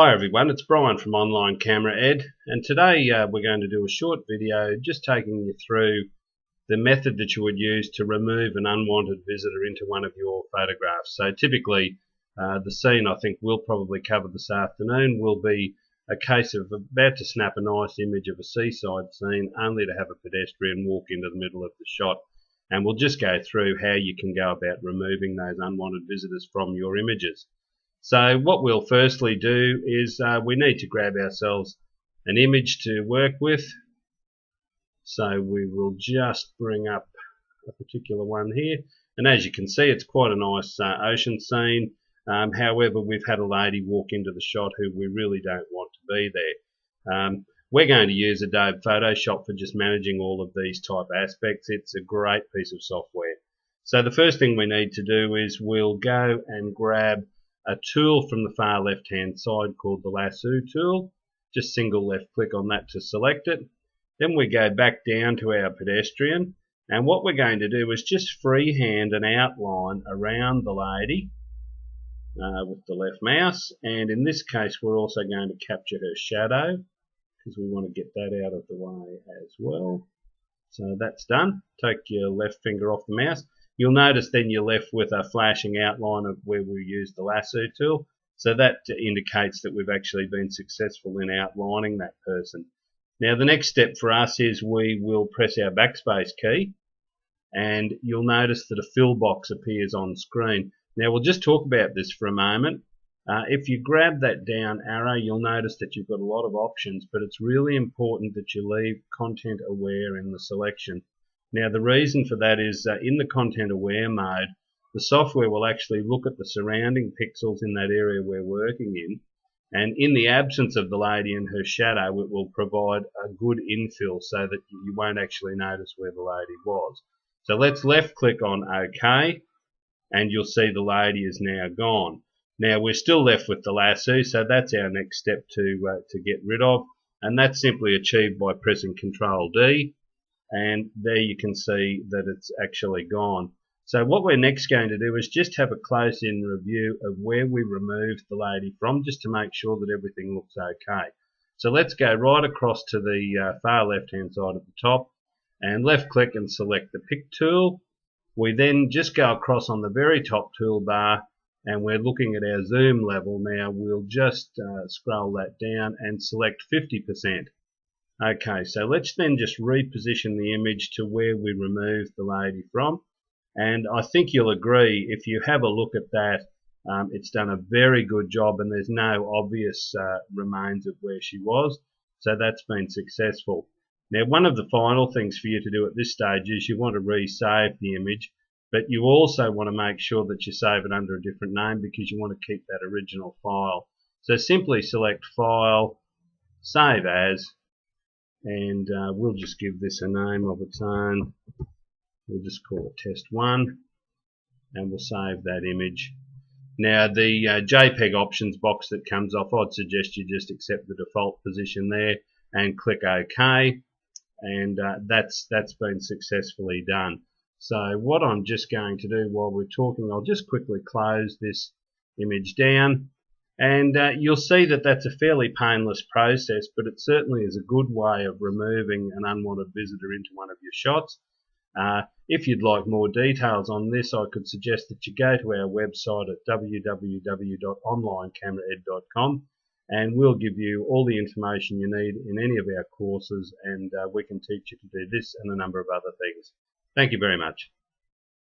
Hi everyone, it's Brian from Online Camera Ed, and today we're going to do a short video just taking you through the method that you would use to remove an unwanted visitor into one of your photographs. So typically the scene I think we'll probably cover this afternoon will be a case of about to snap a nice image of a seaside scene only to have a pedestrian walk into the middle of the shot, and we'll just go through how you can go about removing those unwanted visitors from your images. So what we'll firstly do is we need to grab ourselves an image to work with. So we will just bring up a particular one here, and as you can see it's quite a nice ocean scene. However, we've had a lady walk into the shot who we really don't want to be there. We're going to use Adobe Photoshop for just managing all of these type aspects. It's a great piece of software. So the first thing we need to do is we'll go and grab a tool from the far left hand side called the lasso tool. Just single left click on that to select it. Then we go back down to our pedestrian, and what we're going to do is just freehand an outline around the lady with the left mouse, and in this case we're also going to capture her shadow because we want to get that out of the way as well. So that's done. Take your left finger off the mouse. You'll notice then you're left with a flashing outline of where we used the lasso tool. So that indicates that we've actually been successful in outlining that person. Now the next step for us is we will press our backspace key, and you'll notice that a fill box appears on screen. Now we'll just talk about this for a moment. If you grab that down arrow, you'll notice that you've got a lot of options, but it's really important that you leave content aware in the selection. Now the reason for that is in the content aware mode, the software will actually look at the surrounding pixels in that area we're working in, and in the absence of the lady and her shadow, it will provide a good infill so that you won't actually notice where the lady was. So let's left click on OK, and you'll see the lady is now gone. Now we're still left with the lasso, so that's our next step to get rid of, and that's simply achieved by pressing Ctrl D. And there you can see that it's actually gone. So what we're next going to do is just have a close-in review of where we removed the lady from, just to make sure that everything looks okay. So let's go right across to the far left-hand side at the top and left-click and select the Pick tool. We then just go across on the very top toolbar, and we're looking at our zoom level. Now we'll just scroll that down and select 50%. Okay, so let's then just reposition the image to where we removed the lady from, and I think you'll agree, if you have a look at that, it's done a very good job and there's no obvious remains of where she was, so that's been successful. Now one of the final things for you to do at this stage is you want to resave the image, but you also want to make sure that you save it under a different name because you want to keep that original file. So simply select File, Save As, and we'll just give this a name of its own. We'll just call it Test1, and we'll save that image. Now the JPEG options box that comes off, I'd suggest you just accept the default position there and click OK, and that's been successfully done. So what I'm just going to do while we're talking, I'll just quickly close this image down. And you'll see that that's a fairly painless process, but it certainly is a good way of removing an unwanted visitor into one of your shots. If you'd like more details on this, I could suggest that you go to our website at www.onlinecameraed.com, and we'll give you all the information you need in any of our courses, and we can teach you to do this and a number of other things. Thank you very much.